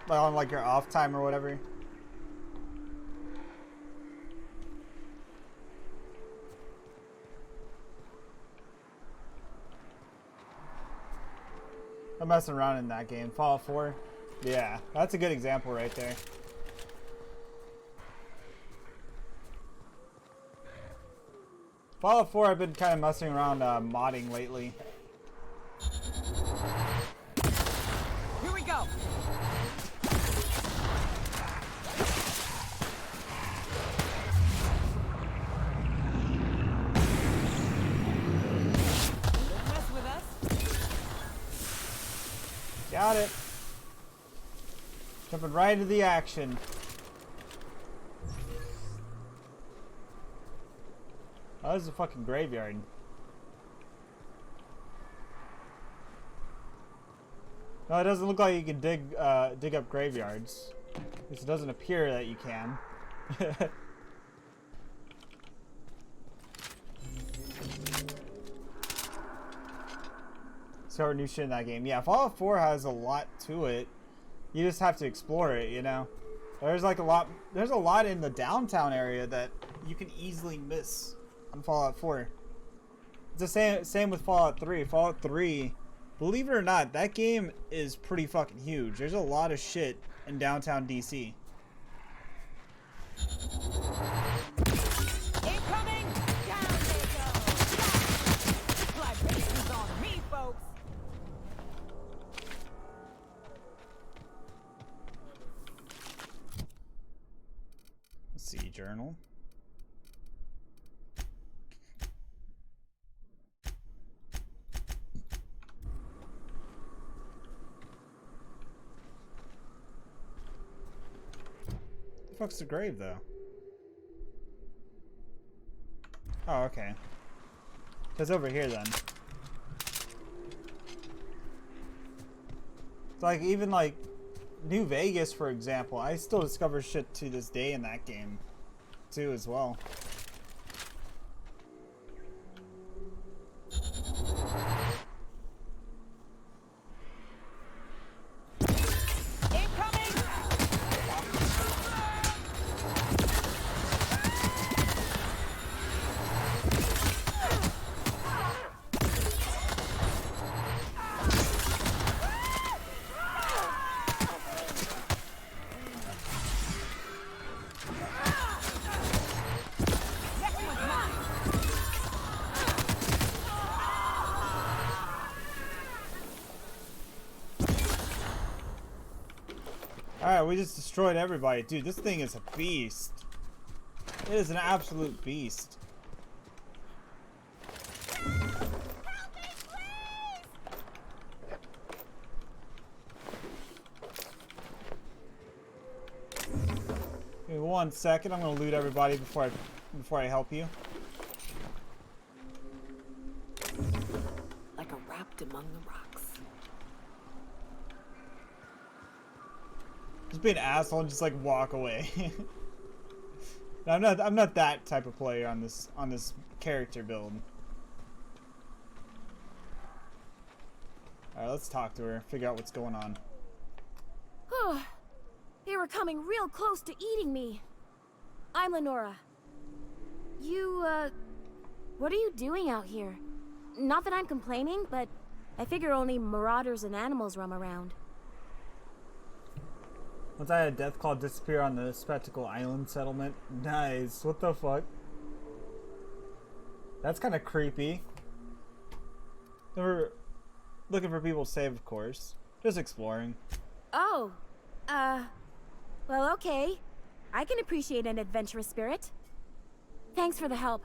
Like on like your off time or whatever. I'm messing around in that game. Fallout 4. Yeah, that's a good example right there. Fallout 4, I've been kind of messing around modding lately. Here we go. Don't mess with us. Got it. Jumping right into the action. Oh, this is a fucking graveyard. No, it doesn't look like you can dig up graveyards. At least it doesn't appear that you can. Discover new shit in that game. Yeah, Fallout 4 has a lot to it. You just have to explore it, you know? There's like a lot in the downtown area that you can easily miss on Fallout 4. It's the same with Fallout 3. Fallout 3, believe it or not, that game is pretty fucking huge. There's a lot of shit in downtown DC. Incoming! Down they go! Libations on me, folks! Let's see, journal. The fuck's the grave, though? Oh, okay. It's over here, then. It's like, even like New Vegas, for example, I still discover shit to this day in that game, too, as well. Alright, we just destroyed everybody. Dude, this thing is a beast. It is an absolute beast. Give me 1 second. I'm gonna loot everybody before I help you. Like a wrapped among the rocks. Just be an asshole and just like walk away. I'm not that type of player on this character build. Alright, let's talk to her, figure out what's going on. They were coming real close to eating me. I'm Lenora. You, what are you doing out here? Not that I'm complaining, but I figure only marauders and animals roam around. Once I had a death claw disappear on the Spectacle Island settlement. Nice. What the fuck? That's kind of creepy. We're looking for people to save, of course. Just exploring. Oh, well, okay. I can appreciate an adventurous spirit. Thanks for the help.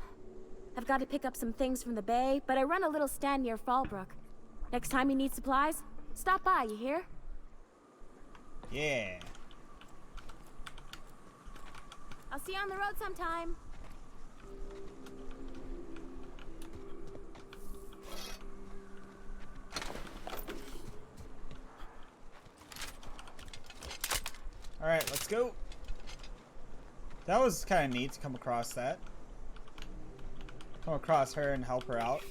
I've got to pick up some things from the bay, but I run a little stand near Fallbrook. Next time you need supplies, stop by, you hear? Yeah. I'll see you on the road sometime. Alright, let's go. That was kind of neat to come across that. Come across her and help her out.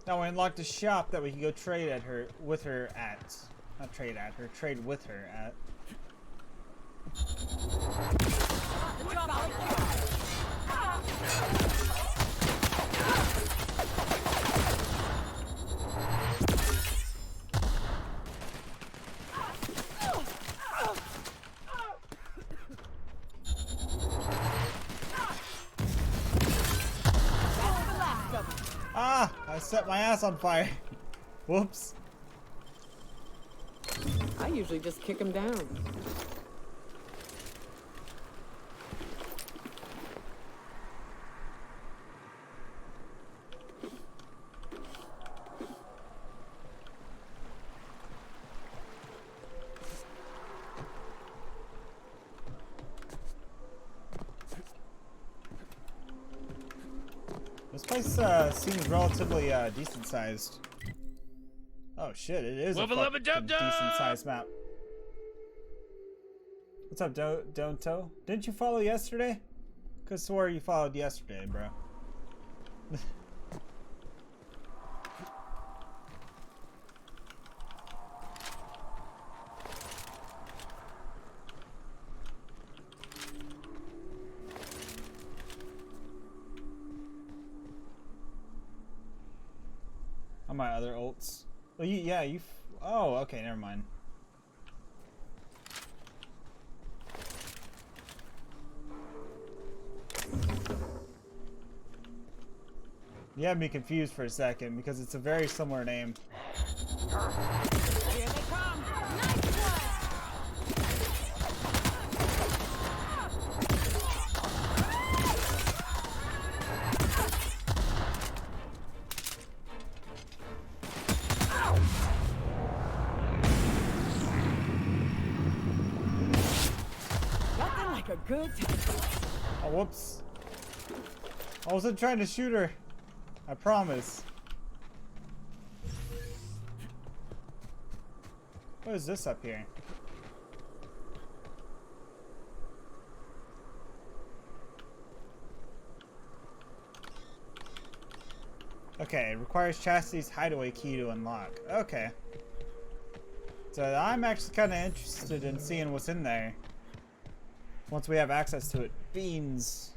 Now we unlocked a shop that we can go trade with her at. Not trade at her, trade with her at. Ah! I set my ass on fire. Whoops. I usually just kick him down. This place seems relatively decent sized. Oh shit, it is a fucking decent sized map. What's up, Donto? Didn't you follow yesterday? Could've swore you followed yesterday, bro. On my other ults. Well, you. Oh, okay, never mind. You had me confused for a second because it's a very similar name. Here they come. Nice one. Nothing like a good time. Oh, whoops. I wasn't trying to shoot her. I promise. What is this up here? Okay, it requires Chastity's hideaway key to unlock. Okay. So I'm actually kind of interested in seeing what's in there. Once we have access to it. Beans.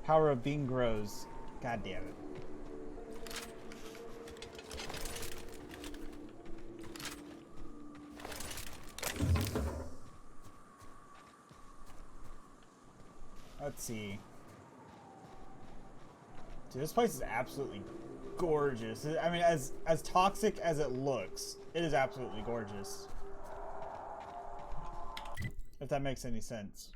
Power of bean grows. God damn it. Let's see. Dude, this place is absolutely gorgeous. I mean, as toxic as it looks, it is absolutely gorgeous. If that makes any sense.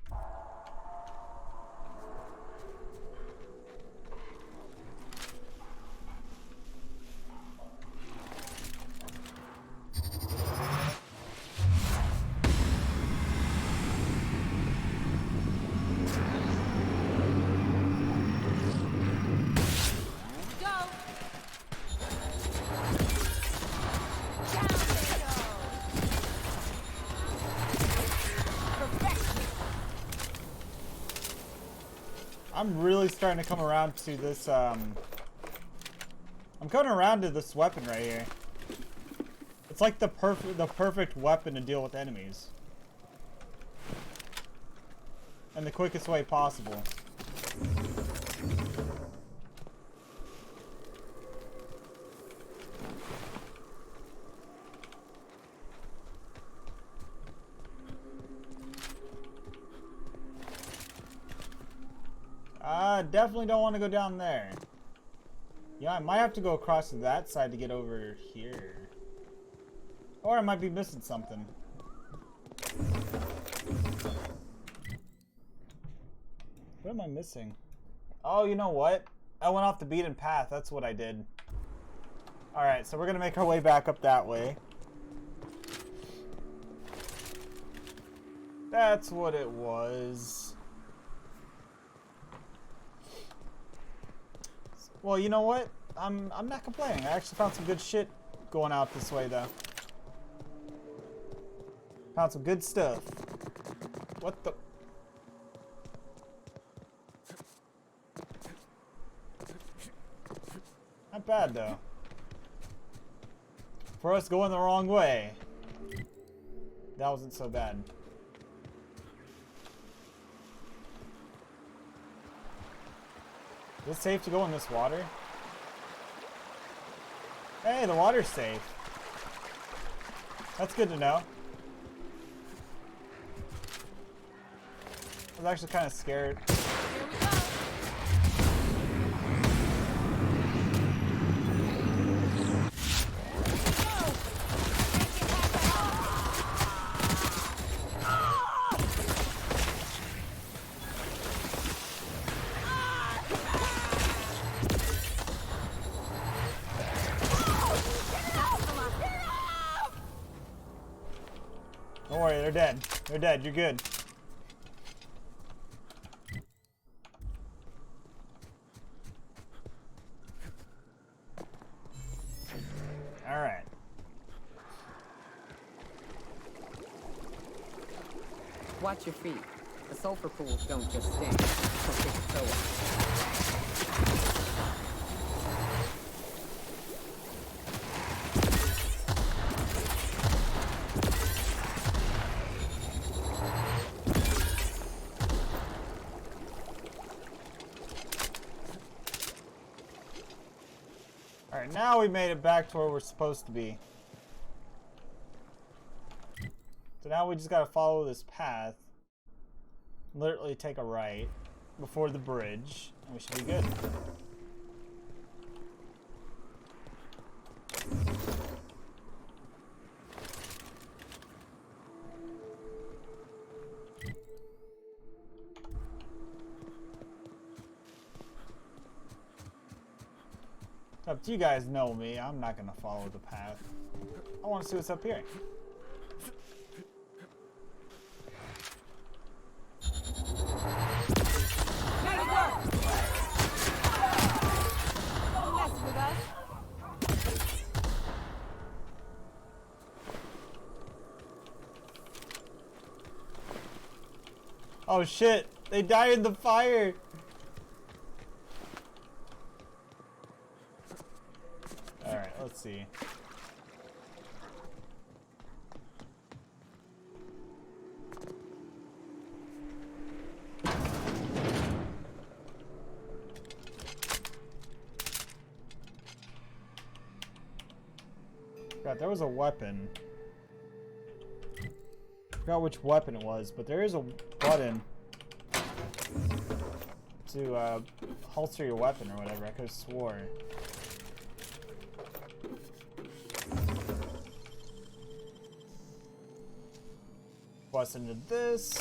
I'm really starting to come around to this, I'm coming around to this weapon right here. It's like the perfect weapon to deal with enemies. And the quickest way possible. I definitely don't want to go down there. Yeah, I might have to go across to that side to get over here. Or I might be missing something. What am I missing? Oh, you know what? I went off the beaten path. That's what I did. Alright, so we're going to make our way back up that way. That's what it was. Well, you know what? I'm not complaining. I actually found some good shit going out this way, though. Found some good stuff. What the? Not bad, though. for us going the wrong way. That wasn't so bad. Is it safe to go in this water? Hey, the water's safe. That's good to know. I was actually kind of scared. Here we go. Don't worry, they're dead. They're dead, you're good. Alright. Watch your feet. The sulfur pools don't just stink. They'll take your toe off. Alright, now we made it back to where we're supposed to be. So now we just gotta follow this path. Literally take a right before the bridge, and we should be good. Up to you guys know me, I'm not gonna follow the path. I wanna see what's up here. Don't mess with us. Oh shit, they died in the fire! Alright, let's see. God, there was a weapon. Forgot which weapon it was, but there is a button to holster your weapon or whatever. I could have swore. Bust into this.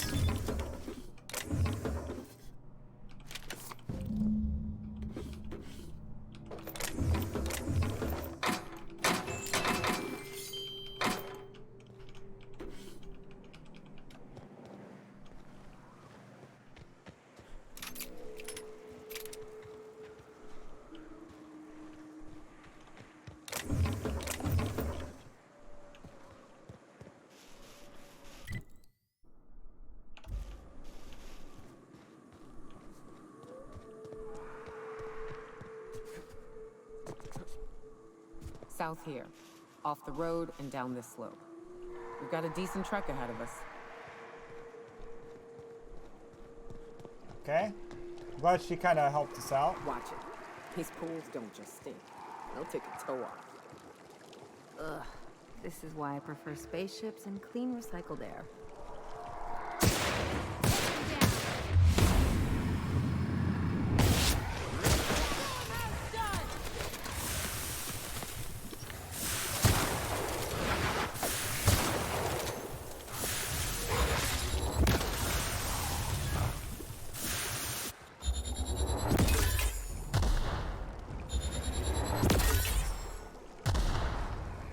South here. Off the road and down this slope. We've got a decent trek ahead of us. Okay. I'm glad she kind of helped us out. Watch it. These pools don't just stink. They'll take a toe off. Ugh. This is why I prefer spaceships and clean recycled air.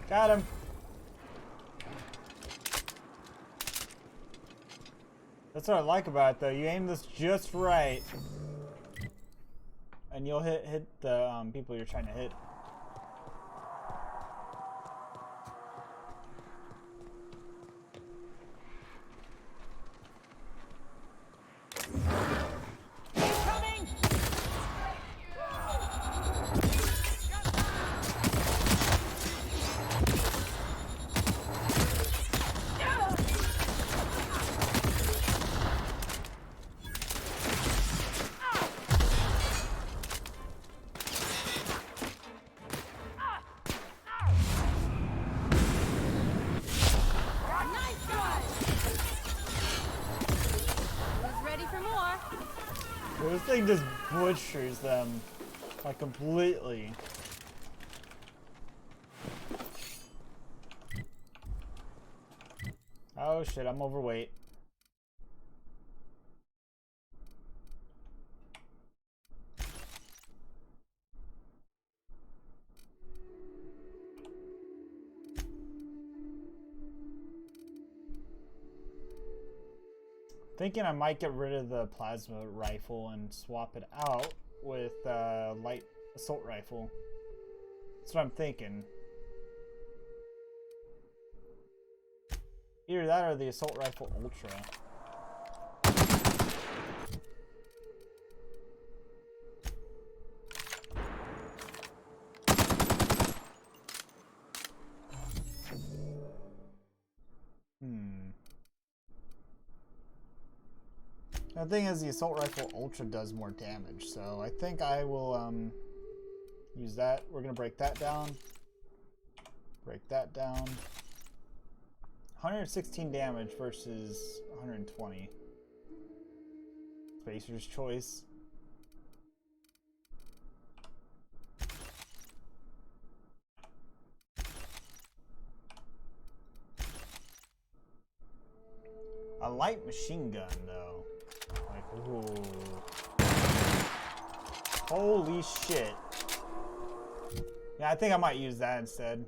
Got him. That's what I like about it, though. You aim this just right, and you'll hit the people you're trying to hit. This thing just butchers them, like, completely. Oh shit, I'm overweight. Thinking I might get rid of the plasma rifle and swap it out with light assault rifle. That's what I'm thinking. Either that or the assault rifle ultra. The thing is, the assault rifle ultra does more damage, so I think I will use that. We're gonna break that down. Break that down. 116 damage versus 120. Spacer's choice. A light machine gun, though. Like, ooh. Holy shit. Yeah, I think I might use that instead.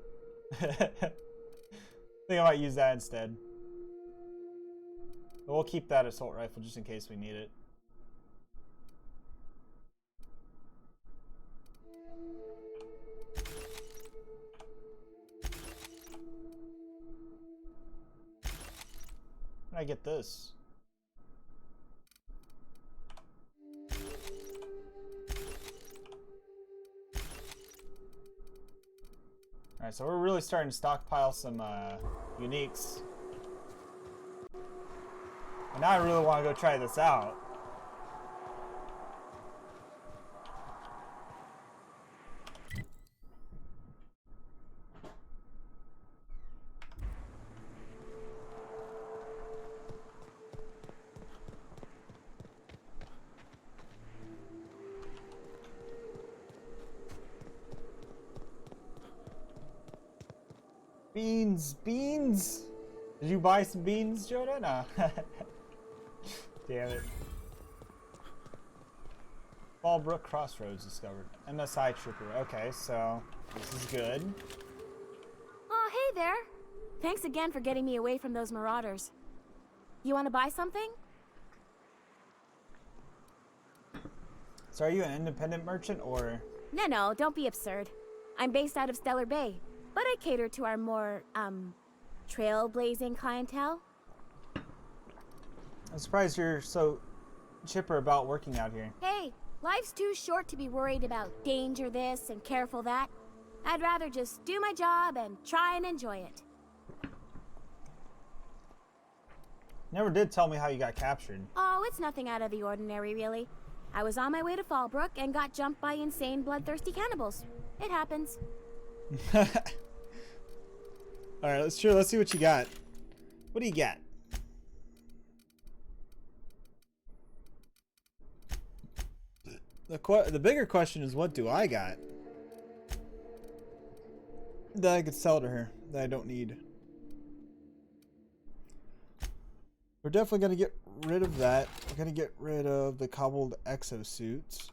I think I might use that instead. But we'll keep that assault rifle just in case we need it. How did I get this? Alright, so we're really starting to stockpile some uniques. And now I really want to go try this out. Beans! Did you buy some beans, Joda? No. Damn it. Fallbrook Crossroads discovered. MSI Trooper. Okay, so this is good. Oh, hey there. Thanks again for getting me away from those marauders. You want to buy something? So are you an independent merchant or? No, don't be absurd. I'm based out of Stellar Bay, but I cater to our more, trailblazing clientele. I'm surprised you're so chipper about working out here. Hey, life's too short to be worried about danger this and careful that. I'd rather just do my job and try and enjoy it. Never did tell me how you got captured. Oh, it's nothing out of the ordinary, really. I was on my way to Fallbrook and got jumped by insane, bloodthirsty cannibals. It happens. Alright, let's see what you got. What do you got? The bigger question is, what do I got that I could sell to her that I don't need? We're definitely going to get rid of that. We're going to get rid of the cobbled exosuits.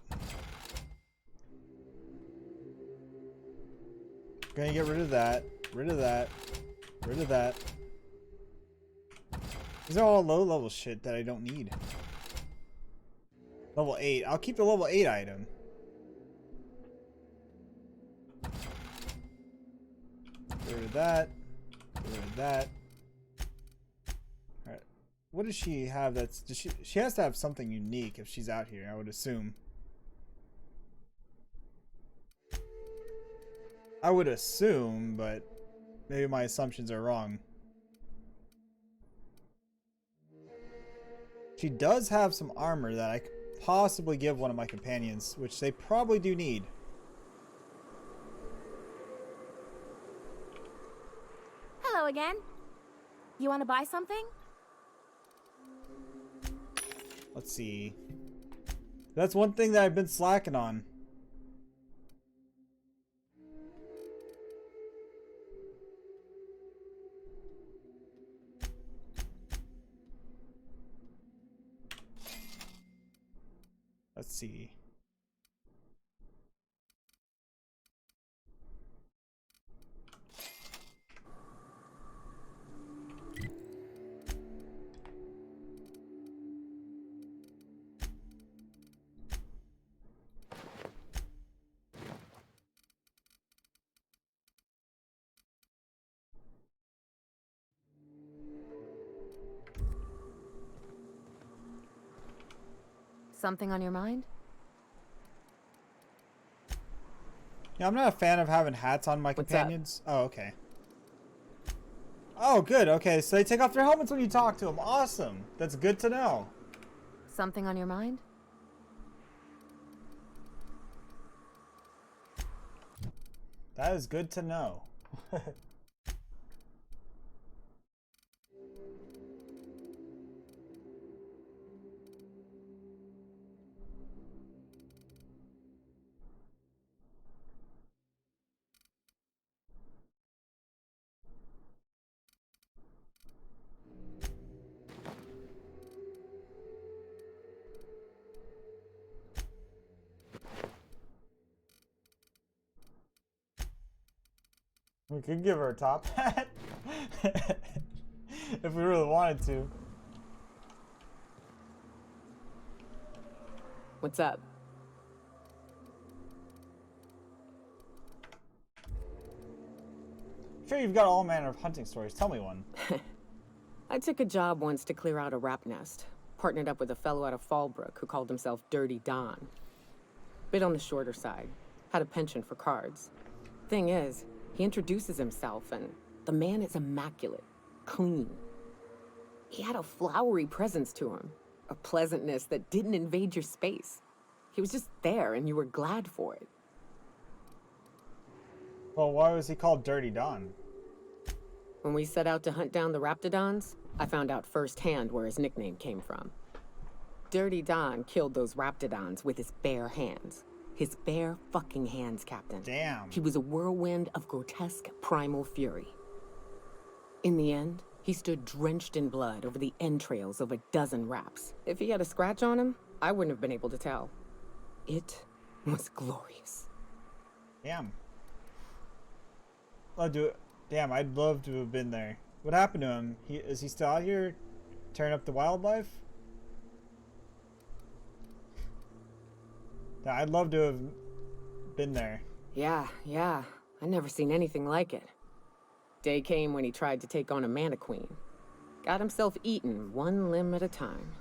We're going to get rid of that. Rid of that. Rid of that. These are all low-level shit that I don't need. Level 8. I'll keep the level 8 item. Get rid of that. Get rid of that. Alright. What does she have that's... Does she has to have something unique if she's out here, I would assume. I would assume, but maybe my assumptions are wrong. She does have some armor that I could possibly give one of my companions, which they probably do need. Hello again. You want to buy something? Let's see. That's one thing that I've been slacking on. Let's see. Something on your mind? Yeah, I'm not a fan of having hats on my What's companions. Oh, okay. Oh, good. Okay, so they take off their helmets when you talk to them. Awesome. That's good to know. Something on your mind? That is good to know. We could give her a top hat. If we really wanted to. What's up? Sure, you've got all manner of hunting stories. Tell me one. I took a job once to clear out a rap nest. Partnered up with a fellow out of Fallbrook who called himself Dirty Don. Bit on the shorter side. Had a penchant for cards. Thing is, he introduces himself and the man is immaculate. Clean. He had a flowery presence to him. A pleasantness that didn't invade your space. He was just there and you were glad for it. Well, why was he called Dirty Don? When we set out to hunt down the Raptidons, I found out firsthand where his nickname came from. Dirty Don killed those Raptidons with his bare hands. His bare fucking hands, Captain. Damn. He was a whirlwind of grotesque primal fury. In the end, he stood drenched in blood over the entrails of a dozen raps. If he had a scratch on him, I wouldn't have been able to tell. It was glorious. Damn. I'll do it. Damn, I'd love to have been there. What happened to him? Is he still out here tearing up the wildlife? Yeah, I'd love to have been there. Yeah. I never seen anything like it. Day came when he tried to take on a Mantiqueen. Got himself eaten one limb at a time.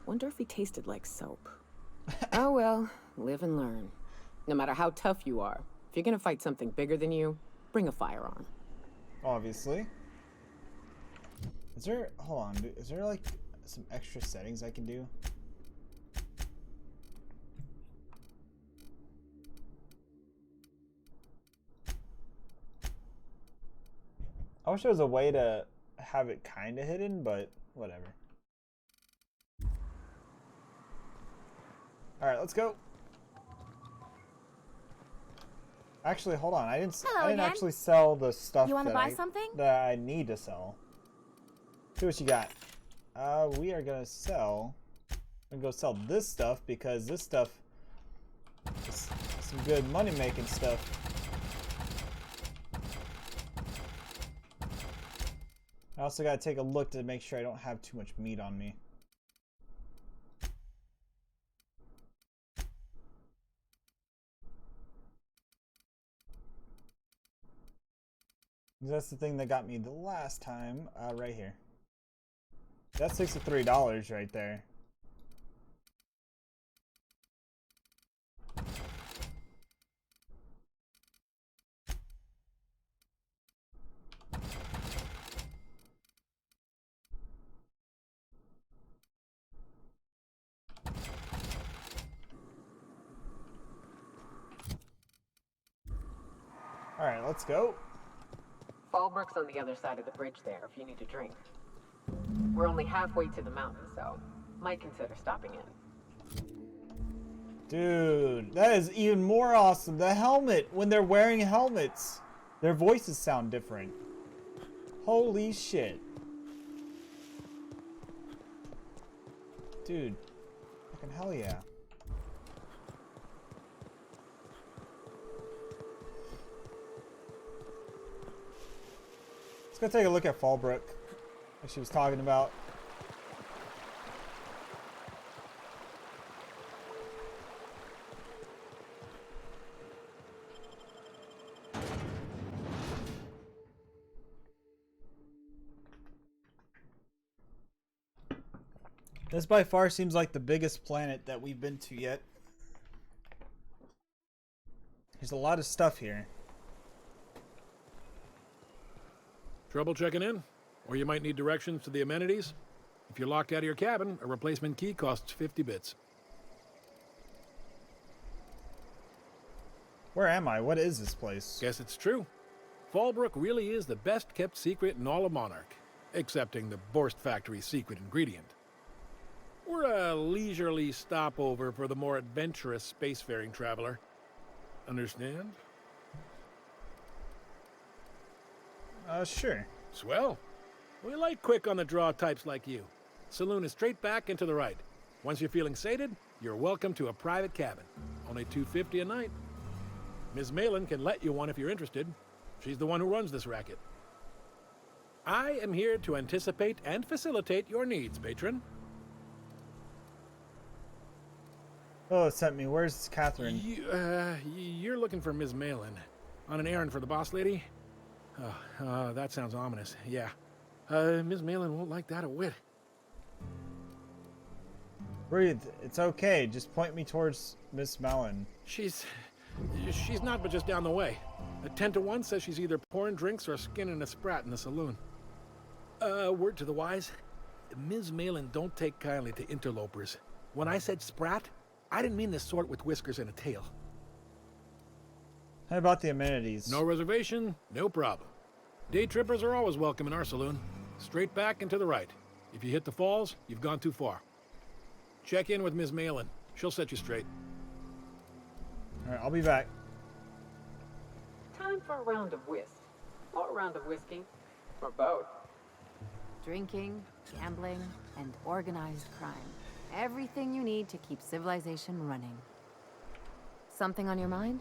Wonder if he tasted like soap. Oh well, live and learn. No matter how tough you are, if you're gonna fight something bigger than you, bring a firearm. Obviously. Is there... Hold on. Is there like some extra settings I can do? I wish there was a way to have it kind of hidden, but whatever. All right, let's go. Actually, hold on. I didn't again. actually sell the stuff You wanna that buy something? that I need to sell. See what you got. We are gonna sell. I'm gonna go sell this stuff because this stuff is some good money making stuff. I also gotta take a look to make sure I don't have too much meat on me. That's the thing that got me the last time, right here. That's $63 right there. All right, let's go. Fallbrook's on the other side of the bridge there if you need a drink. We're only halfway to the mountain, so might consider stopping in. Dude, that is even more awesome. The helmet, when they're wearing helmets, their voices sound different. Holy shit. Dude, fucking hell yeah. Let's go take a look at Fallbrook, like she was talking about. This by far seems like the biggest planet that we've been to yet. There's a lot of stuff here. Trouble checking in? Or you might need directions to the amenities? If you're locked out of your cabin, a replacement key costs 50 bits. Where am I? What is this place? Guess it's true. Fallbrook really is the best kept secret in all of Monarch, excepting the Borst Factory's secret ingredient. We're a leisurely stopover for the more adventurous spacefaring traveler. Understand? Sure. Swell. We like quick on the draw types like you. Saloon is straight back and to the right. Once you're feeling sated, you're welcome to a private cabin. Only $250 a night. Ms. Malin can let you one if you're interested. She's the one who runs this racket. I am here to anticipate and facilitate your needs, patron. Oh, it sent me. Where's Catherine? You're looking for Ms. Malin. On an errand for the boss lady? That sounds ominous. Yeah. Ms. Malin won't like that a whit. Breathe. It's okay. Just point me towards Miss Malin. She's not but just down the way. A 10 to 1 says she's either pouring drinks or skinning a sprat in the saloon. Word to the wise. Ms. Malin don't take kindly to interlopers. When I said sprat, I didn't mean the sort with whiskers and a tail. How about the amenities? No reservation, no problem. Day trippers are always welcome in our saloon. Straight back and to the right. If you hit the falls, you've gone too far. Check in with Ms. Malin. She'll set you straight. Alright, I'll be back. Time for a round of whist. Or a round of whiskey. Or both. Drinking, gambling, and organized crime. Everything you need to keep civilization running. Something on your mind?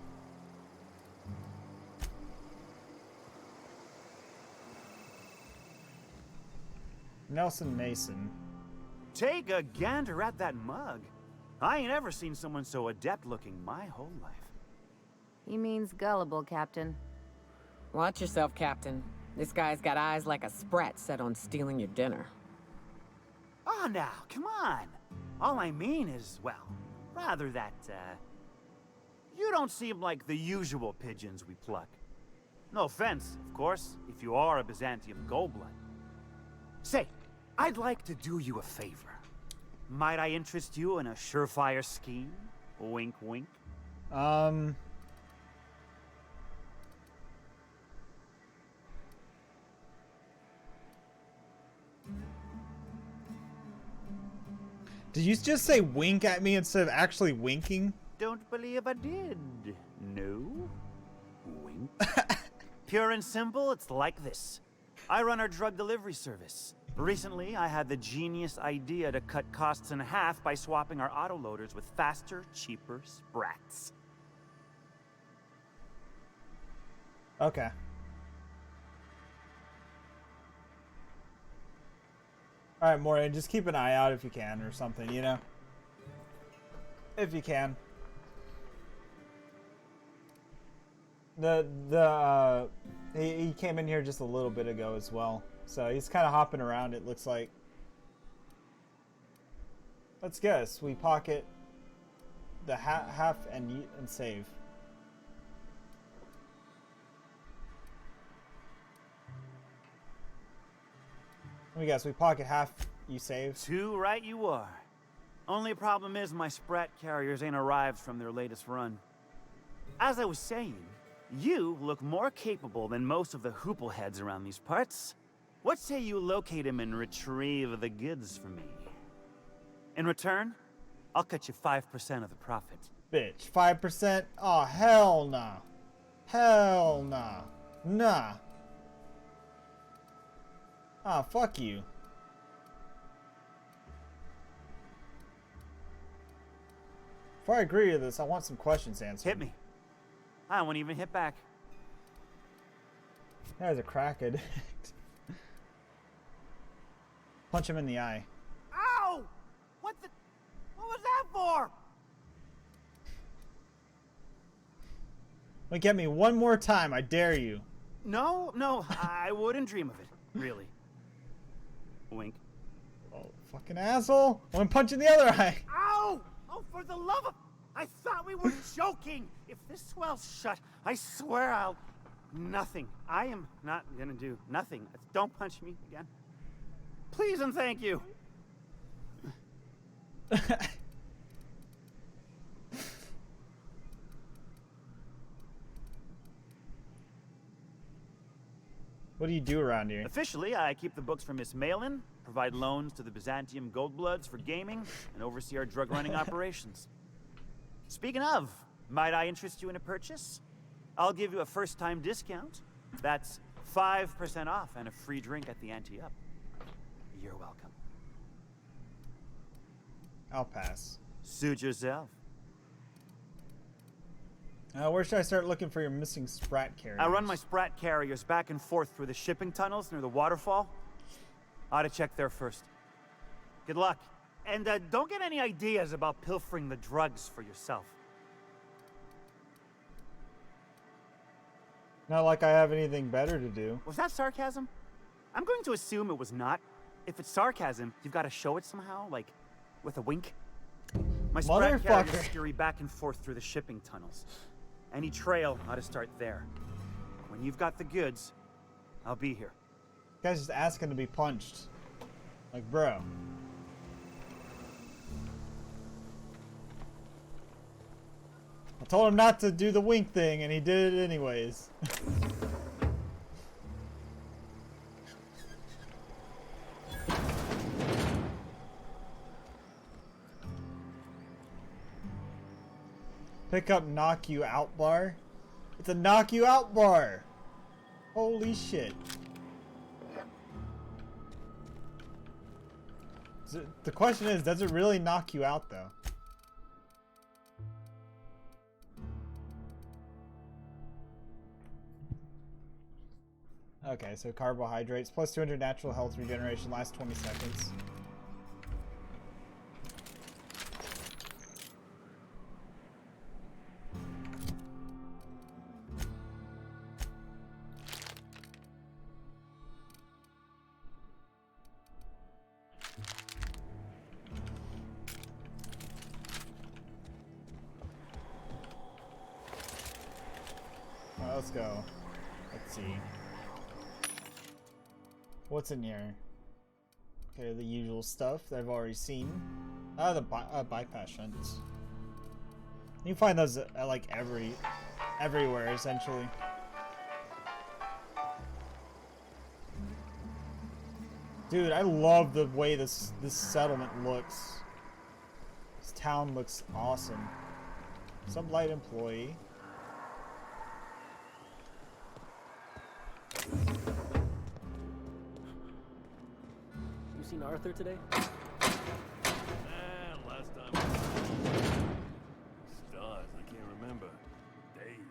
Nelson Mason. Take a gander at that mug. I ain't ever seen someone so adept looking my whole life. He means gullible, Captain. Watch yourself, Captain. This guy's got eyes like a sprat set on stealing your dinner. Ah, now, come on. All I mean is, well, rather that, you don't seem like the usual pigeons we pluck. No offense, of course, if you are a Byzantium Goldblood. Say, I'd like to do you a favor. Might I interest you in a surefire scheme? Wink, wink. Did you just say wink at me instead of actually winking? Don't believe I did. No? Wink. Pure and simple, it's like this. I run our drug delivery service. Recently, I had the genius idea to cut costs in half by swapping our autoloaders with faster, cheaper sprats. Okay. Alright, Morgan, just keep an eye out if you can or something, you know? If you can. He came in here just a little bit ago as well. So he's kind of hopping around, it looks like. Let's guess. We pocket the half and save. Let me guess. We pocket half, you save. Too right you are. Only problem is my sprat carriers ain't arrived from their latest run. As I was saying, you look more capable than most of the hoople heads around these parts. What say you locate him and retrieve the goods for me? In return, I'll cut you 5% of the profit. Bitch, 5%? Oh, hell nah. Hell nah. Nah. Ah, fuck you. Before I agree to this, I want some questions answered. Hit me. I won't even hit back. That is a crack addict. Punch him in the eye. Ow! What was that for? Look at me one more time, I dare you. No, I wouldn't dream of it. Really. Wink. Oh, fucking asshole. I'm gonna punch in the other eye. Ow! Oh, for the love of... I thought we were joking. If this swell's shut, I swear I'll... Nothing. I am not gonna do nothing. Don't punch me again. Please and thank you. What do you do around here? Officially, I keep the books for Miss Malin, provide loans to the Byzantium Goldbloods for gaming, and oversee our drug running operations. Speaking of, might I interest you in a purchase? I'll give you a first-time discount. That's 5% off and a free drink at the Ante-Up. You're welcome. I'll pass. Suit yourself. Where should I start looking for your missing Sprat carriers? I run my Sprat carriers back and forth through the shipping tunnels near the waterfall. Ought to check there first. Good luck. And don't get any ideas about pilfering the drugs for yourself. Not like I have anything better to do. Was that sarcasm? I'm going to assume it was not. If it's sarcasm, you've got to show it somehow, like with a wink. My Sprat carriers Motherfucker. scurry back and forth through the shipping tunnels. Any trail ought to start there. When you've got the goods, I'll be here. Guy's just asking to be punched. Like, bro. I told him not to do the wink thing, and he did it anyways. Pick up knock you out bar. It's a knock you out bar. Holy shit. The question is, does it really knock you out though? Okay, so carbohydrates plus 200 natural health regeneration lasts 20 seconds. Alright, let's go. Let's see. What's in here? Okay, the usual stuff that I've already seen. The bypass shunts. You can find those at like everywhere essentially. Dude, I love the way this settlement looks. This town looks awesome. Sublight employee. You seen Arthur today? Last time. Stars, I can't remember. Days.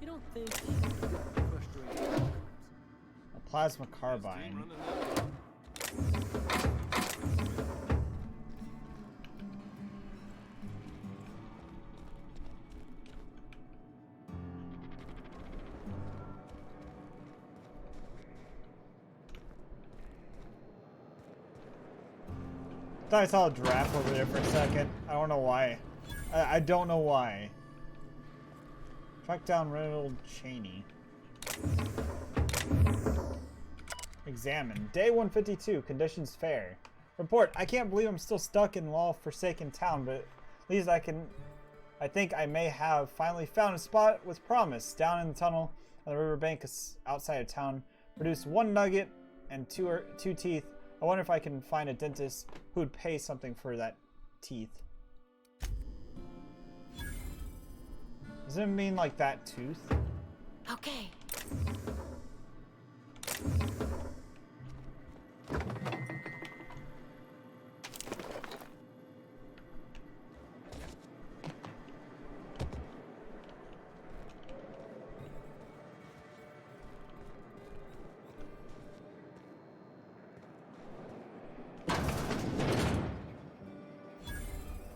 You don't think you get frustrated? A plasma carbine. I thought I saw a giraffe over there for a second. I don't know why. I don't know why. Track down Reynolds Cheney. Examine. Day 152. Conditions fair. Report. I can't believe I'm still stuck in law-forsaken town, but at least I think I may have finally found a spot with promise. Down in the tunnel on the riverbank outside of town. Produce 1 nugget and 2 teeth. I wonder if I can find a dentist who would pay something for that teeth. Does it mean like that tooth? Okay.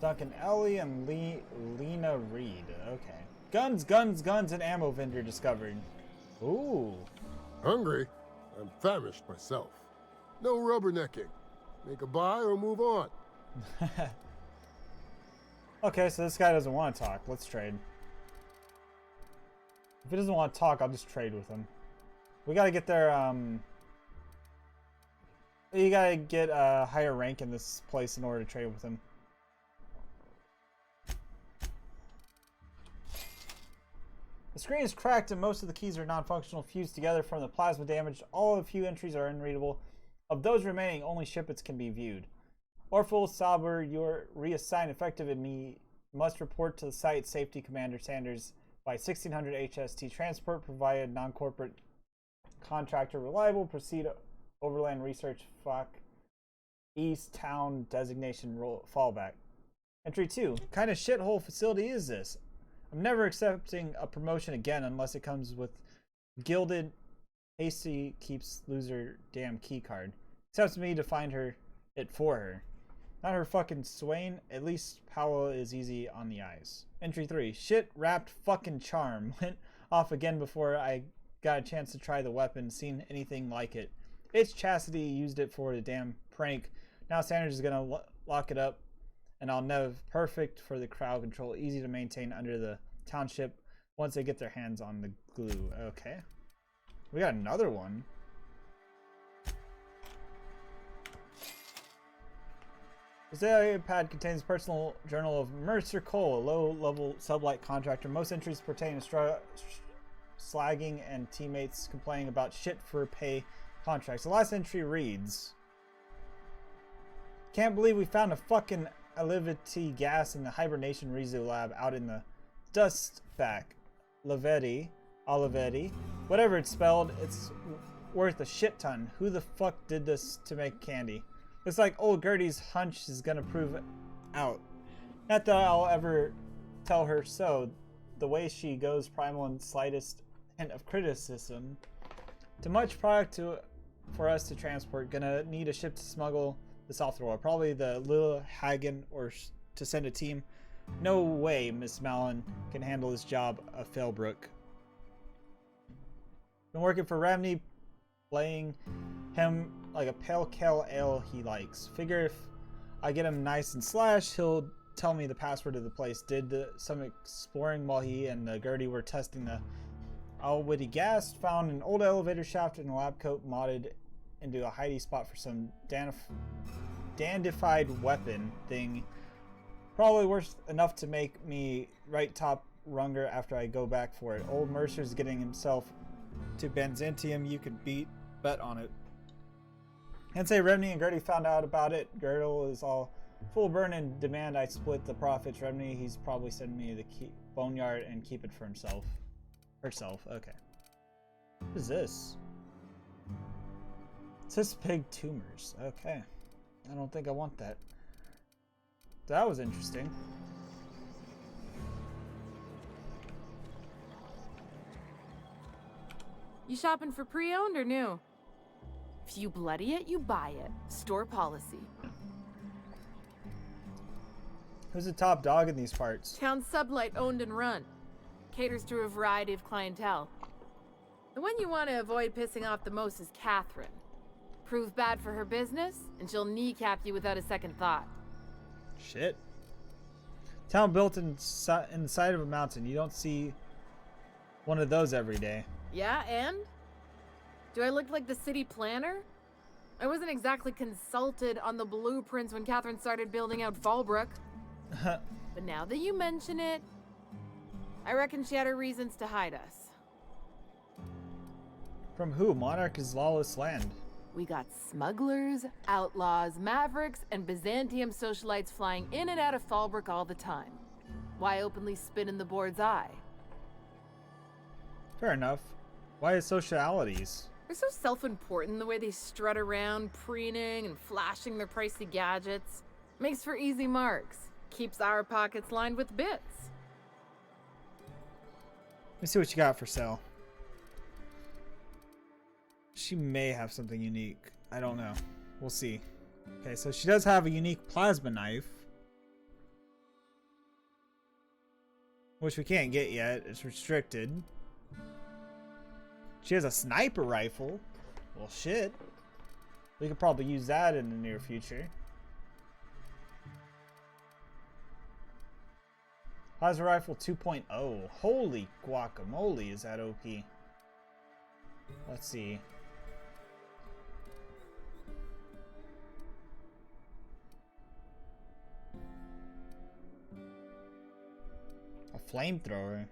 Duncan Ellie and Lena Reed. Okay. Guns, guns, guns, and ammo vendor discovered. Ooh. Hungry? I'm famished myself. No rubbernecking. Make a buy or move on. Okay, so this guy doesn't want to talk. Let's trade. If he doesn't want to talk, I'll just trade with him. We gotta get their, you gotta get a higher rank in this place in order to trade with him. The screen is cracked and most of the keys are non-functional, fused together from the plasma damage. All of a few entries are unreadable. Of those remaining, only shipments can be viewed. Orful, Sauber, you're reassigned effective and must report to the site safety commander Sanders by 1600 HST. Transport provided non-corporate contractor reliable. Proceed overland research fuck. East town designation fallback. Entry 2. What kind of shithole facility is this? I'm never accepting a promotion again unless it comes with gilded hasty keeps loser damn key card. Accepts me to find it for her. Not her fucking Swain. At least Powell is easy on the eyes. Entry 3. Shit wrapped fucking charm. Went off again before I got a chance to try the weapon, seen anything like it. It's Chastity used it for the damn prank. Now Sanders is gonna lock it up. And I'll know perfect for the crowd control, easy to maintain under the township once they get their hands on the glue. Okay. We got another one. This iPad contains personal journal of Mercer Cole, a low-level sublight contractor. Most entries pertain to slagging and teammates complaining about shit for pay contracts. The last entry reads, "Can't believe we found a fucking Alivity gas in the hibernation residue lab out in the dust back. Olivetti, whatever it's spelled, it's worth a shit ton. Who the fuck did this to make candy? Looks like old Gertie's hunch is gonna prove out. Not that I'll ever tell her so. The way she goes primal and slightest hint of criticism. Too much product for us to transport. Gonna need a ship to smuggle this off the world. Probably the Lil Hagen or to send a team. No way Miss Malin can handle this job of Fellbrook. Been working for Ramney, playing him like a pale kale ale he likes. Figure if I get him nice and slash, he'll tell me the password of the place. Did some exploring while he and Gertie were testing the Alwitty gas. Found an old elevator shaft and a lab coat modded into a hidey spot for some dandified weapon thing. Probably worth enough to make me right top runger after I go back for it. Old Mercer's getting himself to Byzantium. You could bet on it. And say Remney and Gertie found out about it. Girdle is all full burn and demand I split the profits. Remney, he's probably sending me the boneyard and keep it for himself. Herself, okay. What is this? It says pig tumors. Okay. I don't think I want that. That was interesting. You shopping for pre-owned or new? If you bloody it, you buy it. Store policy. Who's the top dog in these parts? Town Sublight owned and run. Caters to a variety of clientele. The one you want to avoid pissing off the most is Catherine. Prove bad for her business, and she'll kneecap you without a second thought. Shit. Town built in the side of a mountain. You don't see one of those every day. Yeah, and? Do I look like the city planner? I wasn't exactly consulted on the blueprints when Catherine started building out Fallbrook. But now that you mention it, I reckon she had her reasons to hide us. From who? Monarch is lawless land. We got smugglers, outlaws, mavericks, and Byzantium socialites flying in and out of Fallbrook all the time. Why openly spit in the board's eye? Fair enough. Why is socialities? They're so self-important the way they strut around, preening and flashing their pricey gadgets. Makes for easy marks. Keeps our pockets lined with bits. Let me see what you got for sale. She may have something unique. I don't know. We'll see. Okay, so she does have a unique plasma knife, which we can't get yet. It's restricted. She has a sniper rifle. Well, shit. We could probably use that in the near future. Plasma rifle 2.0. Holy guacamole, is that OP? Let's see. A flamethrower.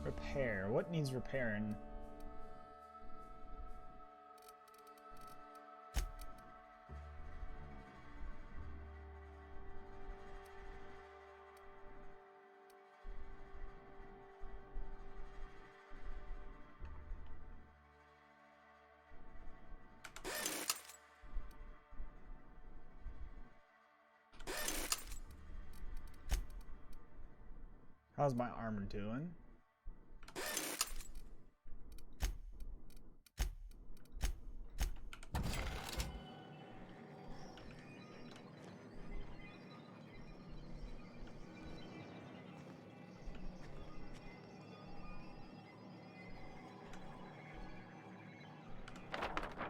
Repair. What needs repairing? How's my armor doing?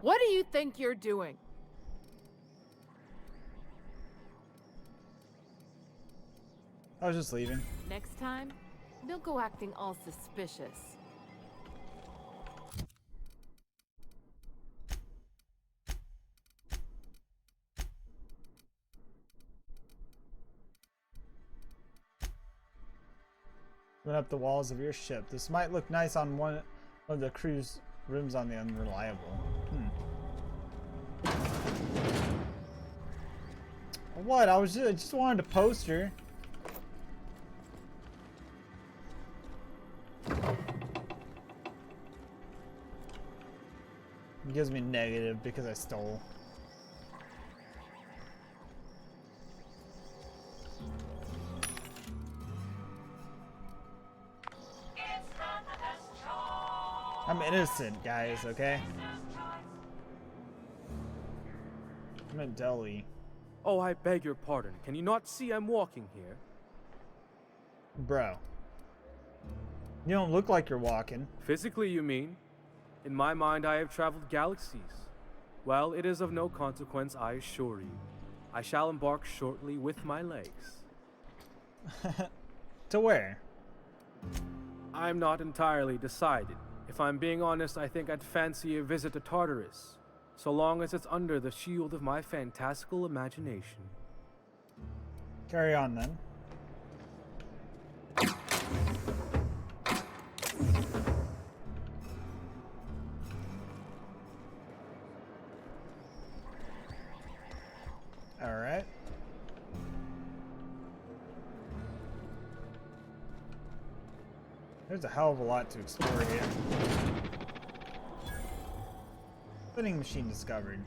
What do you think you're doing? I was just leaving. Next time, don't go acting all suspicious. Run up the walls of your ship. This might look nice on one of the crew's rooms on the Unreliable. What? I just wanted to post her. It gives me negative because I stole. I'm innocent, guys, okay? I'm in Delhi. Oh, I beg your pardon. Can you not see I'm walking here? Bro. You don't look like you're walking. Physically, you mean? In my mind, I have traveled galaxies. Well, it is of no consequence, I assure you. I shall embark shortly with my legs. To where? I'm not entirely decided. If I'm being honest, I think I'd fancy a visit to Tartarus, so long as it's under the shield of my fantastical imagination. Carry on, then. Alright. There's a hell of a lot to explore here. Vending machine discovered.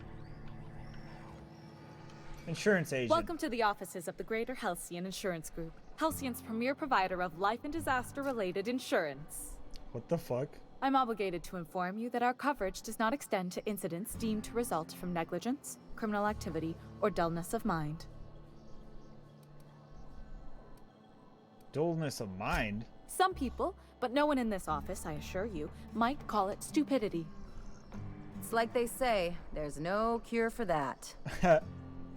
Insurance agent. Welcome to the offices of the Greater Halcyon Insurance Group, Halcyon's premier provider of life and disaster-related insurance. What the fuck? I'm obligated to inform you that our coverage does not extend to incidents deemed to result from negligence, criminal activity, or dullness of mind. Dullness of mind? Some people, but no one in this office, I assure you, might call it stupidity. It's like they say, there's no cure for that.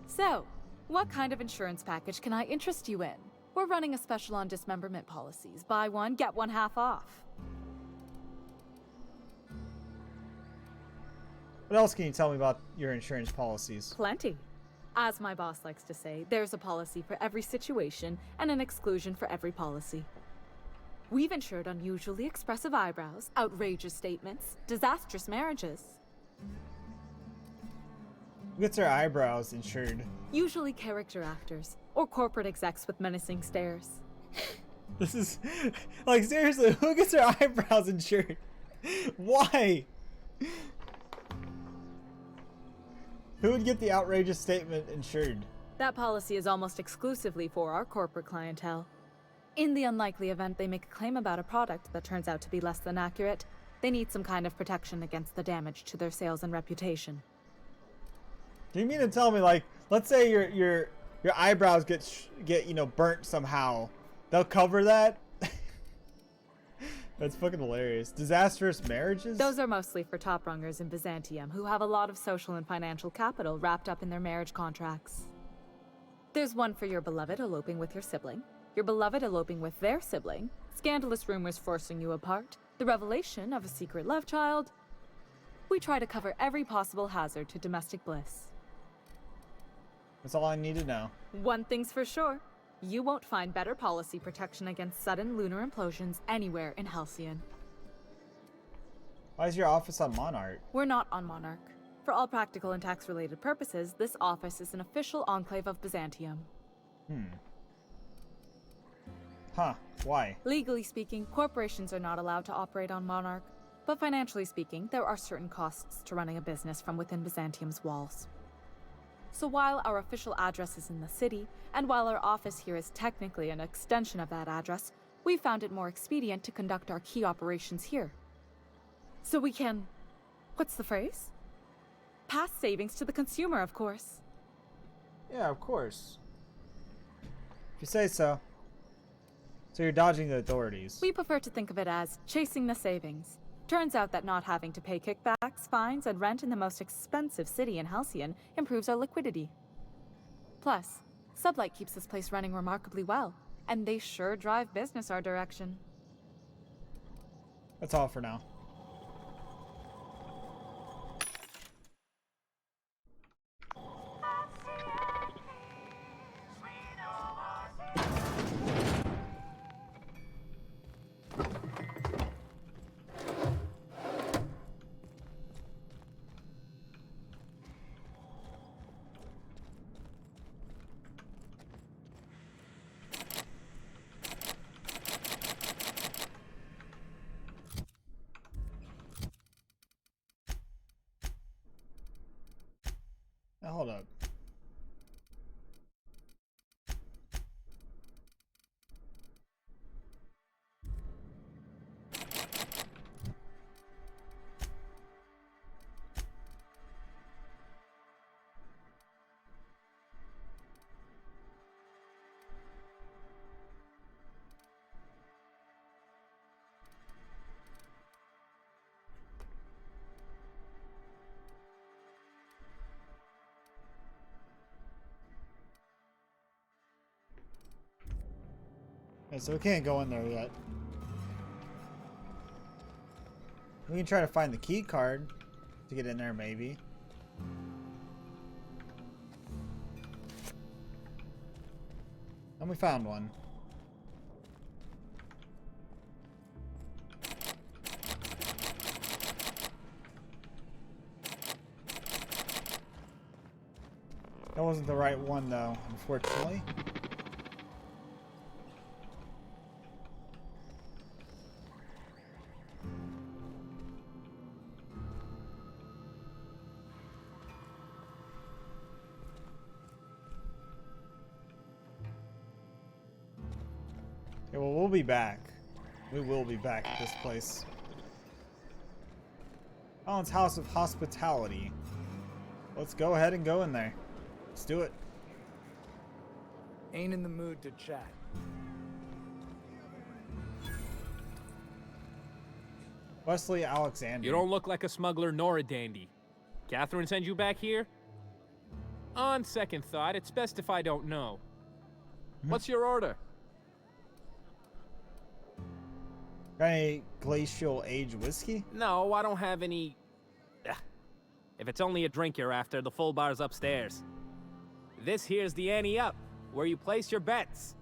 So, what kind of insurance package can I interest you in? We're running a special on dismemberment policies. Buy one, get one half off. What else can you tell me about your insurance policies? Plenty. As my boss likes to say, there's a policy for every situation and an exclusion for every policy. We've insured unusually expressive eyebrows, outrageous statements, disastrous marriages. Who gets their eyebrows insured? Usually character actors. or corporate execs with menacing stares. This is like, seriously, who gets their eyebrows insured? Why? Who would get the outrageous statement insured? That policy is almost exclusively for our corporate clientele. In the unlikely event they make a claim about a product that turns out to be less than accurate, they need some kind of protection against the damage to their sales and reputation. Do you mean to tell me, like, let's say your eyebrows get burnt somehow, they'll cover that? That's fucking hilarious. Disastrous marriages? Those are mostly for top rungers in Byzantium who have a lot of social and financial capital wrapped up in their marriage contracts. There's one for your beloved eloping with your sibling, your beloved eloping with their sibling, scandalous rumors forcing you apart, the revelation of a secret love child. We try to cover every possible hazard to domestic bliss. That's all I need to know. One thing's for sure. You won't find better policy protection against sudden lunar implosions anywhere in Halcyon. Why is your office on Monarch? We're not on Monarch. For all practical and tax-related purposes, this office is an official enclave of Byzantium. Huh, why? Legally speaking, corporations are not allowed to operate on Monarch, but financially speaking, there are certain costs to running a business from within Byzantium's walls. So while our official address is in the city, and while our office here is technically an extension of that address, we found it more expedient to conduct our key operations here. So we can... what's the phrase? Pass savings to the consumer, of course. Yeah, of course. If you say so. So you're dodging the authorities. We prefer to think of it as chasing the savings. Turns out that not having to pay kickbacks, fines, and rent in the most expensive city in Halcyon improves our liquidity. Plus, Sublight keeps this place running remarkably well, and they sure drive business our direction. That's all for now. Now, hold up. Okay, so we can't go in there yet. We can try to find the key card to get in there, maybe. And we found one. That wasn't the right one, though, unfortunately. Okay, well, we'll be back. We will be back at this place. Alan's House of Hospitality. Let's go ahead and go in there. Let's do it. Ain't in the mood to chat. Wesley Alexander. You don't look like a smuggler nor a dandy. Catherine sent you back here? On second thought, it's best if I don't know. What's your order? Got any glacial age whiskey? No, I don't have any... Ugh. If it's only a drink you're after, the full bar's upstairs. This here's the ante up, where you place your bets.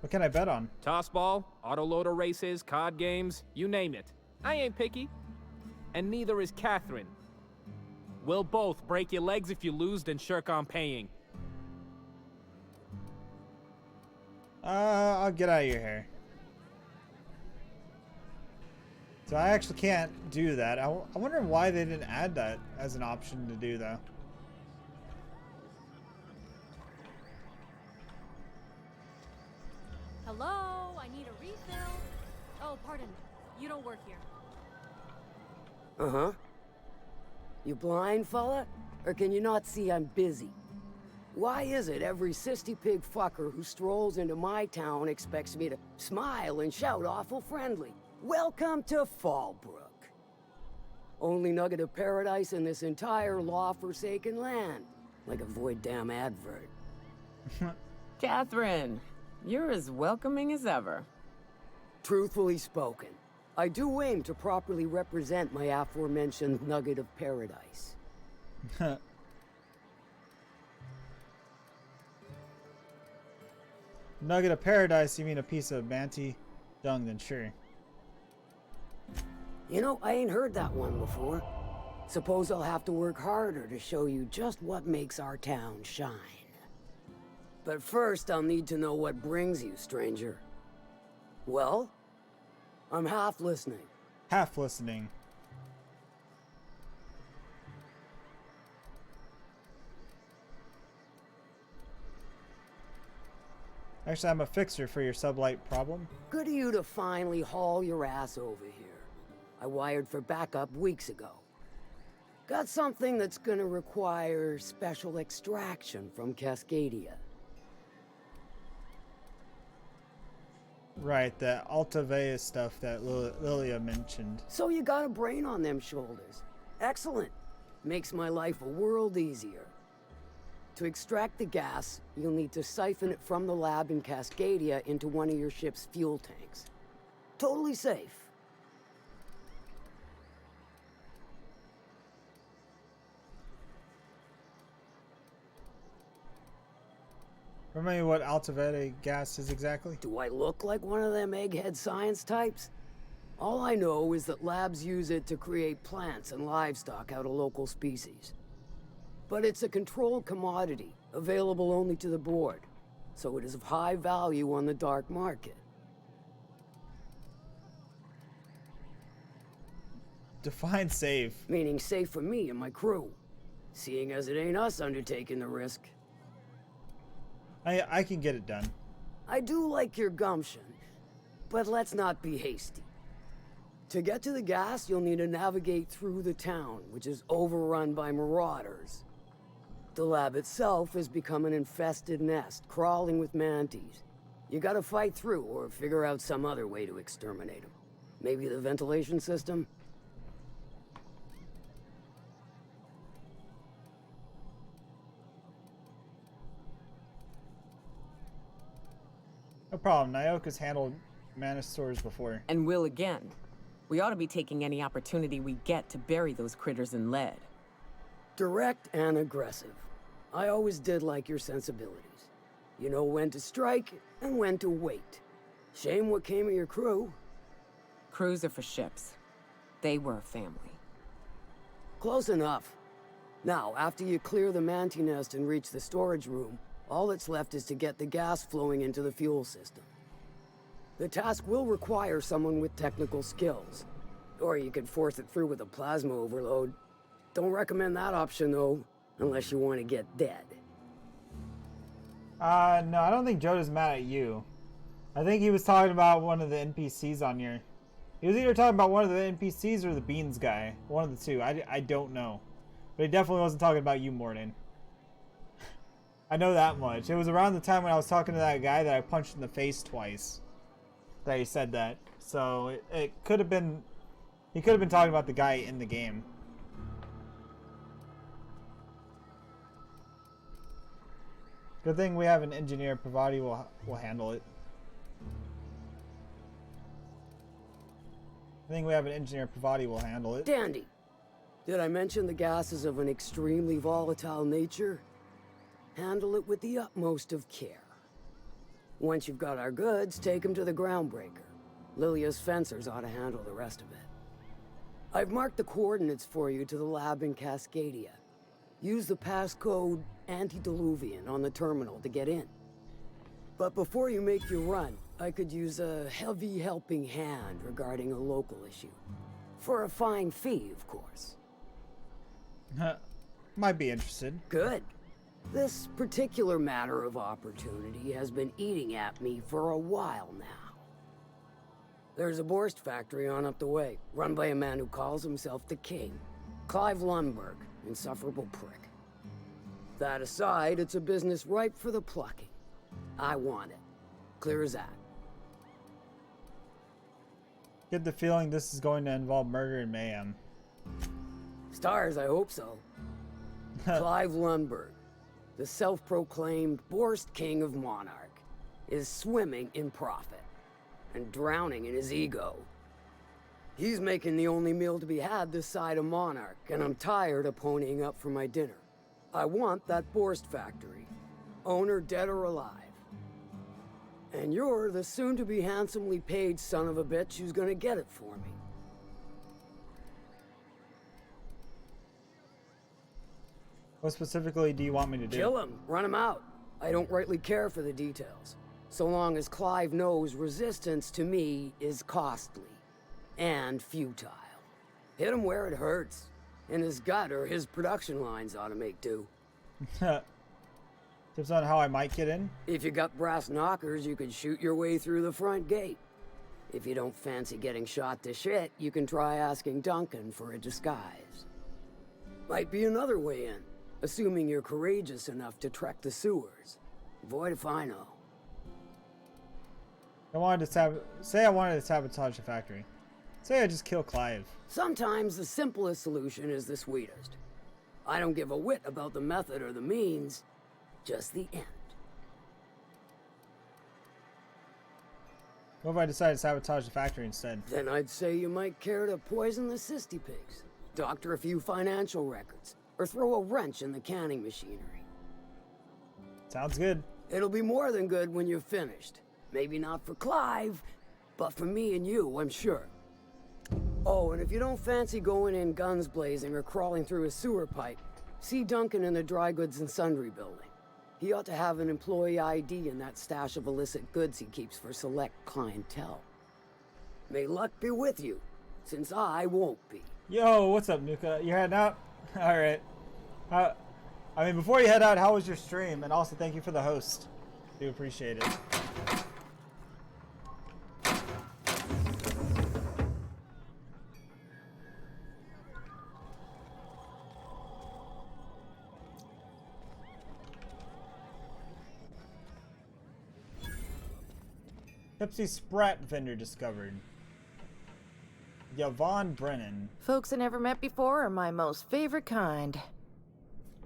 What can I bet on? Toss ball, autoloader races, card games, you name it. I ain't picky. And neither is Catherine. We'll both break your legs if you lose, then shirk on paying. I'll get out of your hair. So I actually can't do that. I wonder why they didn't add that as an option to do, though. Hello, I need a refill. Oh, pardon. You don't work here. Uh-huh. You blind, fella? Or can you not see I'm busy? Why is it every sissy pig fucker who strolls into my town expects me to smile and shout awful friendly? Welcome to Fallbrook. Only nugget of paradise in this entire law-forsaken land. Like a void damn advert. Catherine, you're as welcoming as ever. Truthfully spoken, I do aim to properly represent my aforementioned nugget of paradise. Nugget of paradise, you mean a piece of manti dung, then sure. You know, I ain't heard that one before. Suppose I'll have to work harder to show you just what makes our town shine. But first, I'll need to know what brings you, stranger. Well, I'm half listening. Half listening. Actually, I'm a fixer for your sublight problem. Good of you to finally haul your ass over here. I wired for backup weeks ago. Got something that's gonna require special extraction from Cascadia. Right, the Altavea stuff that Lilia mentioned. So you got a brain on them shoulders. Excellent. Makes my life a world easier. To extract the gas, you'll need to siphon it from the lab in Cascadia into one of your ship's fuel tanks. Totally safe. Remind me what Altavea gas is exactly? Do I look like one of them egghead science types? All I know is that labs use it to create plants and livestock out of local species. But it's a controlled commodity, available only to the board, so it is of high value on the dark market. Define safe. Meaning safe for me and my crew, seeing as it ain't us undertaking the risk. I can get it done. I do like your gumption, but let's not be hasty. To get to the gas, you'll need to navigate through the town, which is overrun by marauders. The lab itself has become an infested nest, crawling with mantis. You gotta fight through or figure out some other way to exterminate them. Maybe the ventilation system? No problem. Nyoka's handled mana stores before. And will again. We ought to be taking any opportunity we get to bury those critters in lead. Direct and aggressive. I always did like your sensibilities. You know when to strike and when to wait. Shame what came of your crew. Crews are for ships. They were a family. Close enough. Now, after you clear the manti nest and reach the storage room, all that's left is to get the gas flowing into the fuel system. The task will require someone with technical skills. Or you could force it through with a plasma overload. Don't recommend that option, though, unless you want to get dead. No, I don't think Joda's mad at you. I think he was talking about one of the NPCs on here. He was either talking about one of the NPCs or the Beans guy. One of the two. I don't know. But he definitely wasn't talking about you, Mordin. I know that much. It was around the time when I was talking to that guy that I punched in the face twice that he said that. So it could have been... He could have been talking about the guy in the game. Good thing we have an engineer. Pravati will handle it. I think we have an engineer. Pravati will handle it. Dandy. Did I mention the gas is of an extremely volatile nature? Handle it with the utmost of care. Once you've got our goods, take them to the groundbreaker. Lilia's fencers ought to handle the rest of it. I've marked the coordinates for you to the lab in Cascadia. Use the passcode Antediluvian on the terminal to get in. But before you make your run, I could use a heavy helping hand regarding a local issue. For a fine fee, of course. Might be interested. Good. This particular matter of opportunity has been eating at me for a while now. There's a Borst factory on up the way, run by a man who calls himself the King. Clive Lundberg, insufferable prick. That aside, it's a business ripe for the plucking. I want it. Clear as that. Get the feeling this is going to involve murder and mayhem. Stars, I hope so. Clive Lundberg, the self-proclaimed Borst King of Monarch, is swimming in profit and drowning in his ego. He's making the only meal to be had this side of Monarch, and I'm tired of ponying up for my dinner. I want that Borst factory, owner dead or alive. And you're the soon-to-be handsomely paid son of a bitch who's gonna get it for me. What specifically do you want me to do? Kill him, run him out. I don't rightly care for the details. So long as Clive knows resistance to me is costly and futile. Hit him where it hurts. In his gut, or his production lines ought to make do. Tips on how I might get in? If you got brass knockers, you can shoot your way through the front gate. If you don't fancy getting shot to shit, you can try asking Duncan for a disguise. Might be another way in, assuming you're courageous enough to trek the sewers. Void if I know. Say I wanted to sabotage the factory. Say I just kill Clive. Sometimes the simplest solution is the sweetest. I don't give a whit about the method or the means, just the end. What if I decide to sabotage the factory instead? Then I'd say you might care to poison the cysty pigs, doctor a few financial records, or throw a wrench in the canning machinery. Sounds good. It'll be more than good when you're finished. Maybe not for Clive, but for me and you, I'm sure. Oh, and if you don't fancy going in guns blazing or crawling through a sewer pipe, see Duncan in the dry goods and sundry building. He ought to have an employee ID in that stash of illicit goods he keeps for select clientele. May luck be with you, since I won't be. Yo, what's up, Nuka? You heading out? Alright. I mean, before you head out, how was your stream? And also, thank you for the host. Do appreciate it. Pepsi Sprat vendor discovered. Yvonne Brennan. Folks I never met before are my most favorite kind.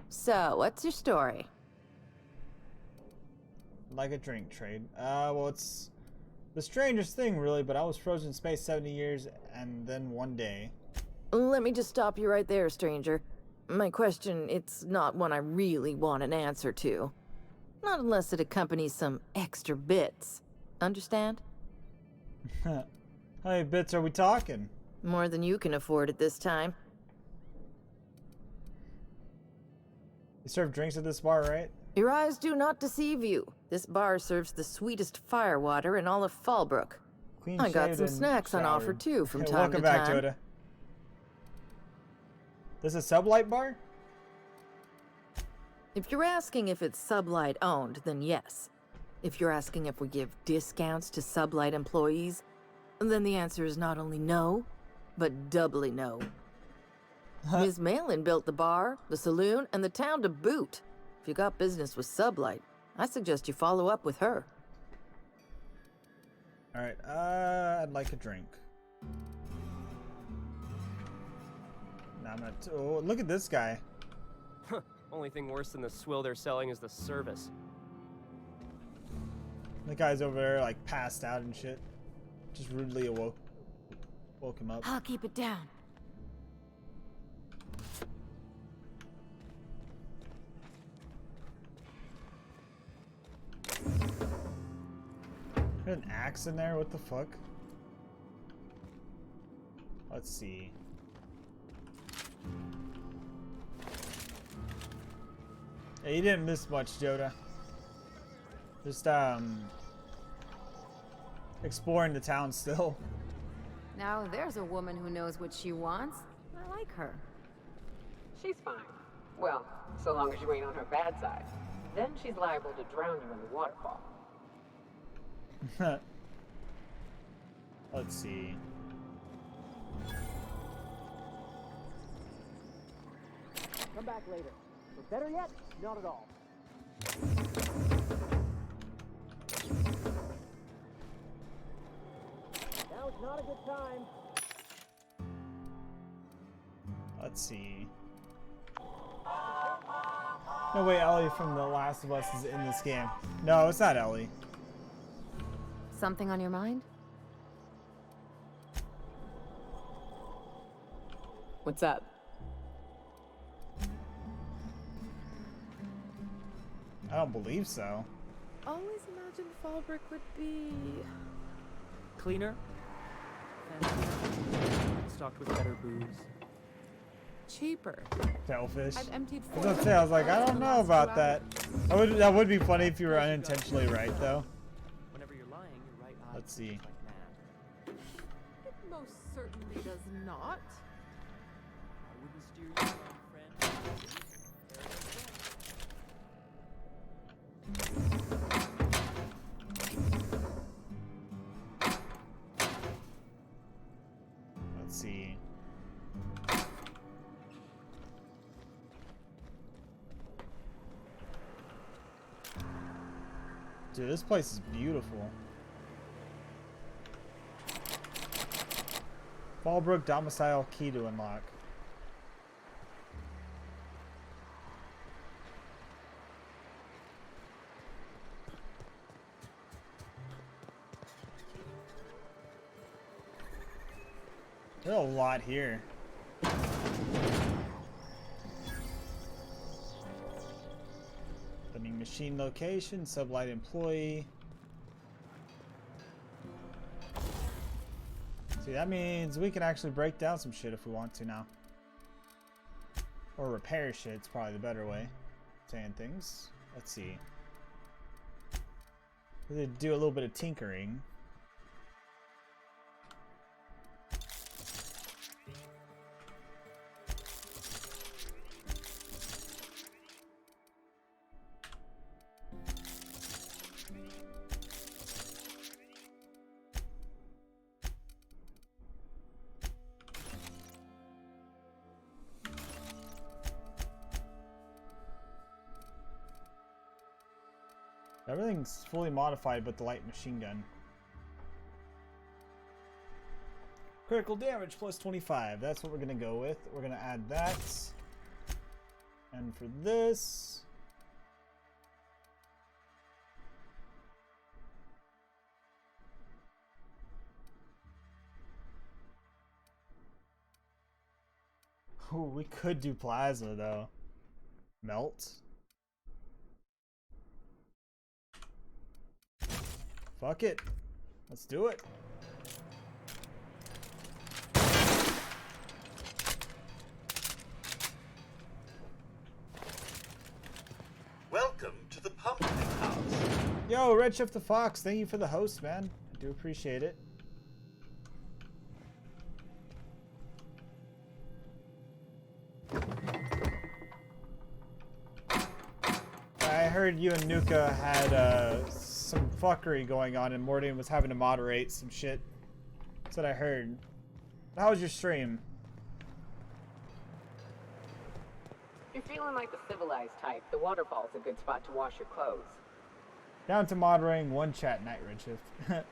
So, what's your story? Like a drink trade. Well, it's the strangest thing, really, but I was frozen in space 70 years, and then one day. Let me just stop you right there, stranger. My question, it's not one I really want an answer to. Not unless it accompanies some extra bits. Understand? How many bits are we talking? More than you can afford at this time. You serve drinks at this bar, right? Your eyes do not deceive you. This bar serves the sweetest firewater in all of Fallbrook. Clean I got shaved some and snacks on offer showered. too from Hey, time welcome to back, time. Joda. This is a Sublight bar? If you're asking if it's Sublight owned, then yes. If you're asking if we give discounts to Sublight employees, then the answer is not only no, but doubly no. Ms. Malin built the bar, the saloon, and the town to boot. If you got business with Sublight, I suggest you follow up with her. Alright, I'd like a drink. Now I'm gonna oh, look at this guy. Only thing worse than the swill they're selling is the service. The guy's over there, like, passed out and shit. Just rudely woke him up. I'll keep it down. There's an axe in there? What the fuck? Let's see. Hey, you didn't miss much, Joda. Just exploring the town still. Now there's a woman who knows what she wants. I like her. She's fine. Well, so long as you ain't on her bad side. Then she's liable to drown you in the waterfall. Let's see. Come back later. Or better yet, not at all. Now is not a good time. Let's see. No way, Ellie from The Last of Us is in this game. No, it's not Ellie. Something on your mind? What's up? I don't believe so. Always imagined Fallbrook would be Cleaner. Stocked with better booze. cheaper. Shellfish. I've emptied I was gonna say, I was like, I don't know about that. That would be funny if you were unintentionally right, though. Whenever you're lying, your right eye Let's see. It most certainly does not. I wouldn't steer you wrong, friend. Let's see. Dude, this place is beautiful. Fallbrook domicile key to unlock. There's a lot here. Vending machine location, sublight employee. See, that means we can actually break down some shit if we want to now. Or repair shit, it's probably the better way of saying things. Let's see. We could do a little bit of tinkering. Everything's fully modified but the light machine gun. Critical damage plus 25. That's what we're going to go with. We're going to add that. And for this... Ooh, we could do plasma though. Melt. Fuck it. Let's do it. Welcome to the Pumpkin House. Yo, Redshift the Fox, thank you for the host, man. I do appreciate it. I heard you and Nuka had some fuckery going on and Morgan was having to moderate some shit. That's what I heard. How was your stream? If you're feeling like the civilized type, the waterfall's a good spot to wash your clothes. Down to moderating one chat night, Redshift.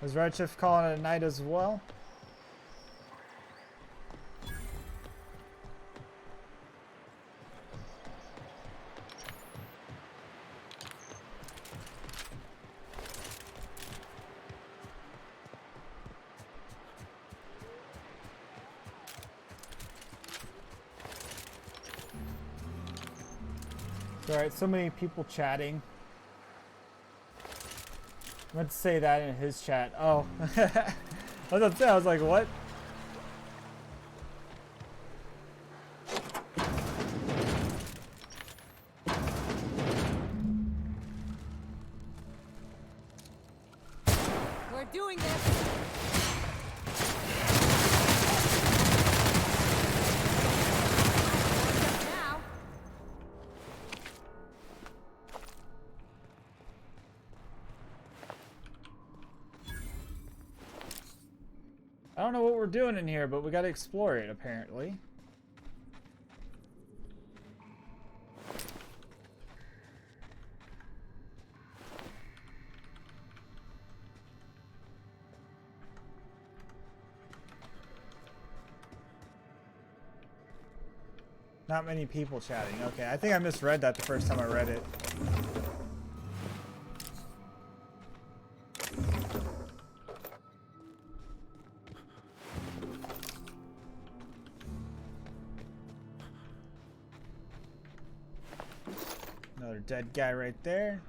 Is Redshift calling it a night as well? Alright, so many people chatting. meant to say that in his chat. Oh. I was upset. I was like, what? We're doing this. Now. I don't know what we're doing in here, but we gotta explore it, apparently. Not many people chatting. Okay, I think I misread that the first time I read it. Another dead guy right there.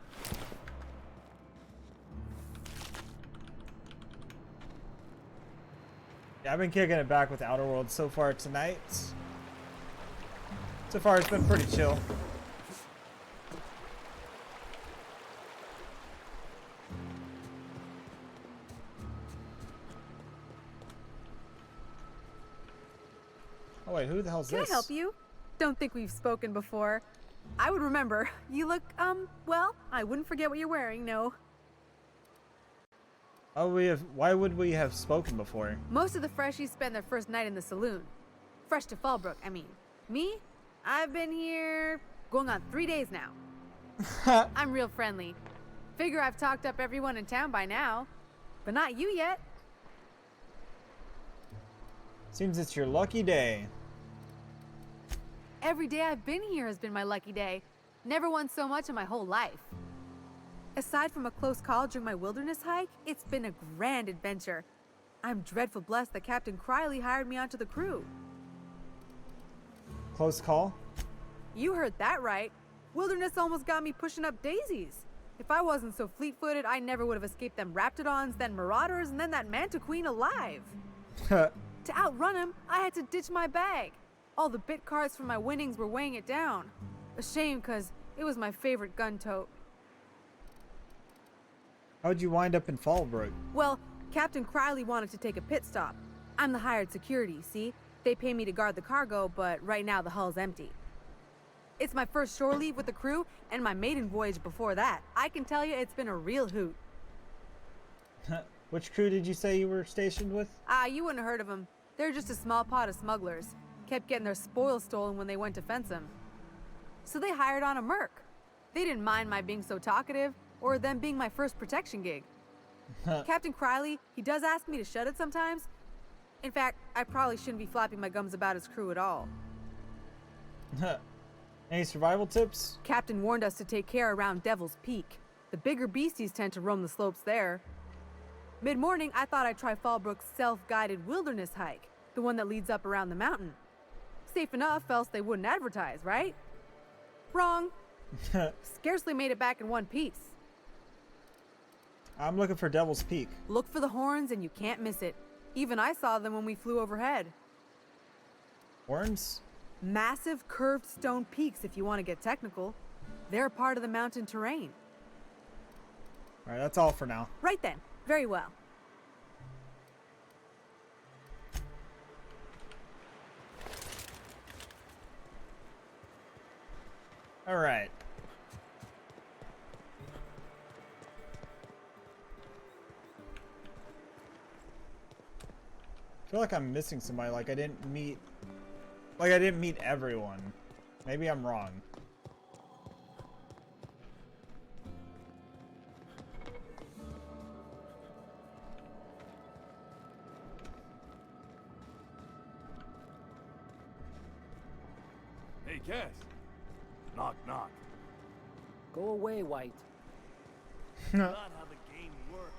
Yeah, I've been kicking it back with Outer Worlds so far tonight. So far, it's been pretty chill. Oh wait, who the hell's Can this? I help you? Don't think we've spoken before. I would remember. You look, well, I wouldn't forget what you're wearing, no. Oh, why would we have spoken before? Most of the freshies spend their first night in the saloon. Fresh to Fallbrook, I mean. Me? I've been here going on 3 days now. I'm real friendly. Figure I've talked up everyone in town by now. But not you yet. Seems it's your lucky day. Every day I've been here has been my lucky day. Never won so much in my whole life. Aside from a close call during my wilderness hike, it's been a grand adventure. I'm dreadful blessed that Captain Criley hired me onto the crew. Close call? You heard that right. Wilderness almost got me pushing up daisies. If I wasn't so fleet-footed, I never would have escaped them Raptidons, then Marauders, and then that Mantiqueen alive. To outrun him, I had to ditch my bag. All the bit cards from my winnings were weighing it down. A shame, cause it was my favorite gun tote. How'd you wind up in Fallbrook? Well, Captain Criley wanted to take a pit stop. I'm the hired security, see? They pay me to guard the cargo, but right now the hull's empty. It's my first shore leave with the crew, and my maiden voyage before that. I can tell you it's been a real hoot. Which crew did you say you were stationed with? You wouldn't have heard of them. They're just a small pot of smugglers. Kept getting their spoils stolen when they went to fence them. So they hired on a merc. They didn't mind my being so talkative, or them being my first protection gig. Captain Criley, he does ask me to shut it sometimes. In fact, I probably shouldn't be flapping my gums about his crew at all. Any survival tips? Captain warned us to take care around Devil's Peak. The bigger beasties tend to roam the slopes there. Mid-morning, I thought I'd try Fallbrook's self-guided wilderness hike, the one that leads up around the mountain. Safe enough, else they wouldn't advertise, right? Wrong. Scarcely made it back in one piece. I'm looking for Devil's Peak. Look for the horns and you can't miss it. Even I saw them when we flew overhead. Horns? Massive curved stone peaks, if you want to get technical. They're a part of the mountain terrain. Alright, that's all for now. Right then. Very well. Alright. I feel like I'm missing somebody, like I didn't meet everyone. Maybe I'm wrong. Hey, Cass. Knock, knock. Go away, White. Not how the game works.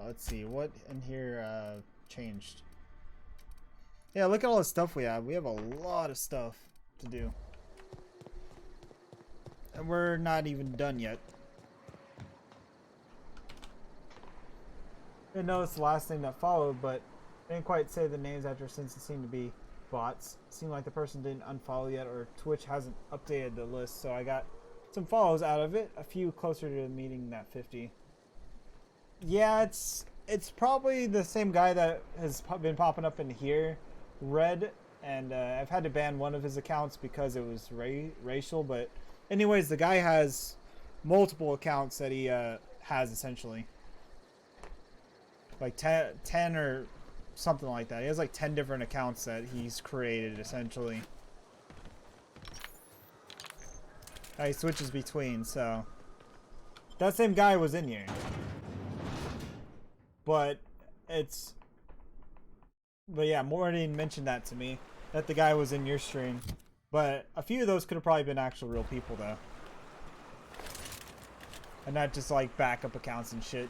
Let's see, what in here changed? Yeah, look at all the stuff we have. We have a lot of stuff. to do. And we're not even done yet. I know it's the last thing that followed, but I didn't quite say the names after since it seemed to be bots. It seemed like the person didn't unfollow yet, or Twitch hasn't updated the list, so I got some follows out of it, a few closer to meeting that 50. Yeah, it's probably the same guy that has been popping up in here, Red, and I've had to ban one of his accounts because it was racial, but anyways, the guy has multiple accounts that he has essentially. Like 10 or something like that. He has like 10 different accounts that he's created essentially. That he switches between, so that same guy was in here. But yeah, Morty mentioned that to me, that the guy was in your stream. But a few of those could have probably been actual real people though. And not just like backup accounts and shit.